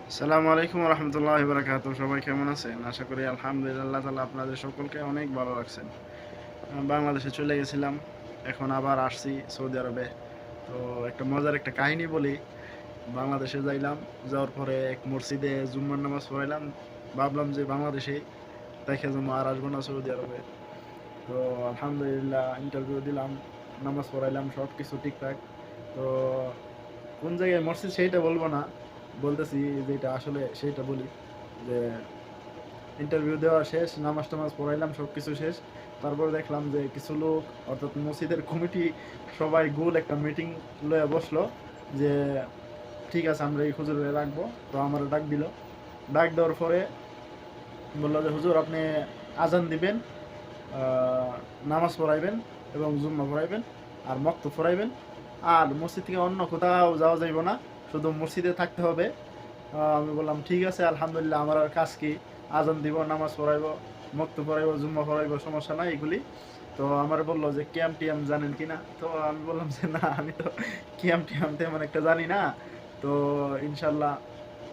আসসালামু আলাইকুম রহমতুল্লাহ বারাকাতুহু। সবাই কেমন আছেন? আশা করি আলহামদুলিল্লাহ তাআলা আপনাদের সকলকে অনেক ভালো রাখছেন। বাংলাদেশে চলে গেছিলাম, এখন আবার আসছি সৌদি আরবে। তো একটা মজার একটা কাহিনী বলি। বাংলাদেশে যাইলাম, যাওয়ার পরে এক মসজিদে জুম্মার নামাজ পড়াইলাম। ভাবলাম যে বাংলাদেশে দেখে জন্য আর আসবো না সৌদি আরবে। তো আলহামদুলিল্লাহ ইন্টারভিউ দিলাম, নামাজ পড়াইলাম, সব কিছু ঠিকঠাক। তো কোন জায়গায় মসজিদ সেইটা বলবো না, বলতেছি যেটা আসলে সেইটা বলি। যে ইন্টারভিউ দেওয়া শেষ, নামাজ টামাজ পড়াইলাম, সব কিছু শেষ। তারপর দেখলাম যে কিছু লোক, অর্থাৎ মসজিদের কমিটি সবাই গোল একটা মিটিং লয়ে বসলো যে ঠিক আছে আমরা এই হুজুরে রাখবো। তো আমার ডাক দিল। ডাক দেওয়ার পরে বললো যে হুজুর আপনি আজান দিবেন, নামাজ পড়াইবেন এবং জুম্মা পড়াইবেন আর মক্তব পড়াইবেন। আর মসজিদ থেকে অন্য কোথাও যাওয়া যাইব না, শুধু মসজিদে থাকতে হবে। আমি বললাম ঠিক আছে আলহামদুলিল্লাহ, আমার আর কাজ কি? আজান দিব, নামাজ পড়াইবো, মক্তব পড়াইবো, জুম্মা পড়াইবো, সমস্যা নাই এগুলি। তো আমার বললো যে কিয়াম টিয়াম জানেন কি না? তো আমি বললাম যে না, আমি তো কিয়াম টিয়াম তেমন একটা জানি না। তো ইনশাল্লাহ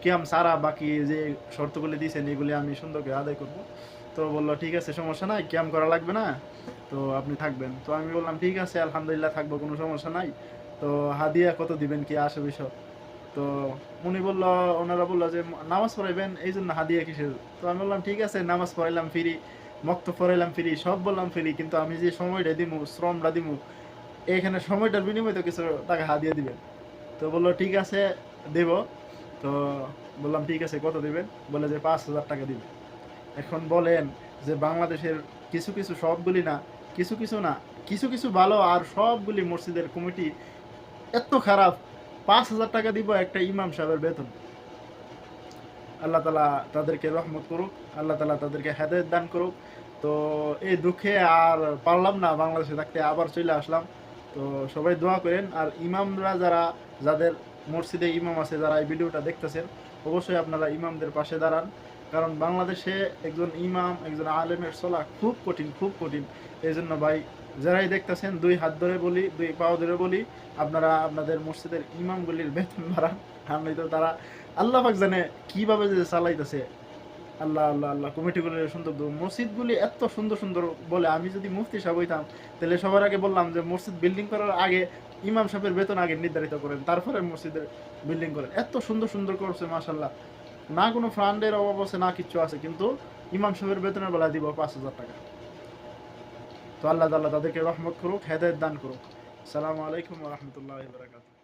কিয়াম সারা বাকি যে শর্তগুলি দিয়েছেন এগুলি আমি সুন্দর করে আদায় করবো। তো বললো ঠিক আছে সমস্যা নাই, ক্যাম্প করা লাগবে না, তো আপনি থাকবেন। তো আমি বললাম ঠিক আছে আলহামদুলিল্লাহ থাকবো, কোনো সমস্যা নাই। তো হাদিয়া কত দিবেন, কি আসে বিষয়? তো উনি বললো, ওনারা বললো যে নামাজ পড়াইবেন এই জন্য হাদিয়া কিসের? তো আমি বললাম ঠিক আছে, নামাজ পড়াইলাম ফ্রি, মক্তব পড়াইলাম ফ্রি, সব বললাম ফ্রি, কিন্তু আমি যে সময়টা দিমু, শ্রমটা দিমু, এখানে সময়টার বিনিময়ে তো কিছু টাকা হাদিয়া দিবেন। তো বললো ঠিক আছে দেব। তো বললাম ঠিক আছে কত দিবেন? বলে যে 5,000 টাকা দিবে। এখন বলেন যে বাংলাদেশের কিছু কিছু, সবগুলি না, কিছু কিছু না, কিছু কিছু ভালো আর সবগুলি মসজিদের কমিটি এত খারাপ, 5,000 টাকা দিব একটা ইমাম সাহেবের বেতন। আল্লাহ তালা তাদেরকে রহমত করুক, আল্লাহ তালা তাদেরকে হেদায়েত দান করুক। তো এই দুঃখে আর পারলাম না বাংলাদেশে থাকতে, আবার চলে আসলাম। তো সবাই দোয়া করেন। আর ইমামরা যারা, যাদের মসজিদে ইমাম আছে, যারা এই ভিডিওটা দেখতেছেন, অবশ্যই আপনারা ইমামদের পাশে দাঁড়ান। কারণ বাংলাদেশে একজন ইমাম, একজন আলেমের চলা খুব কঠিন, খুব কঠিন। এই জন্য ভাই, যারাই দেখতেছেন, দুই হাত ধরে বলি, দুই পাও ধরে বলি, আপনারা আপনাদের মসজিদের ইমামগুলির বেতন বাড়ান। আর নয়তো তারা আল্লাহ পাক জানে কিভাবে যে চালাইতেছে। আল্লাহ আল্লাহ আল্লাহ, কমিটিগুলো সুন্দর, মসজিদগুলি এত সুন্দর সুন্দর বলে। আমি যদি মুফতি সাহেব হইতাম, তাহলে সবার আগে বললাম যে মসজিদ বিল্ডিং করার আগে ইমাম সাহেবের বেতন আগে নির্ধারিত করেন, তারপরে মসজিদের বিল্ডিং করেন। এত সুন্দর সুন্দর করছে মাশাল্লাহ, না কোনো ফান্ডের অভাব আছে না কিচ্ছু আছে, কিন্তু ইমাম সাহেবের বেতনের বেলা দিব 5,000 টাকা। তো আল্লাহ তাআলা তাদেরকে রহমত করুক, হেদায়েত দান করুক। আসসালামু আলাইকুম ওয়া রাহমাতুল্লাহি ওয়া বারাকাতুহু।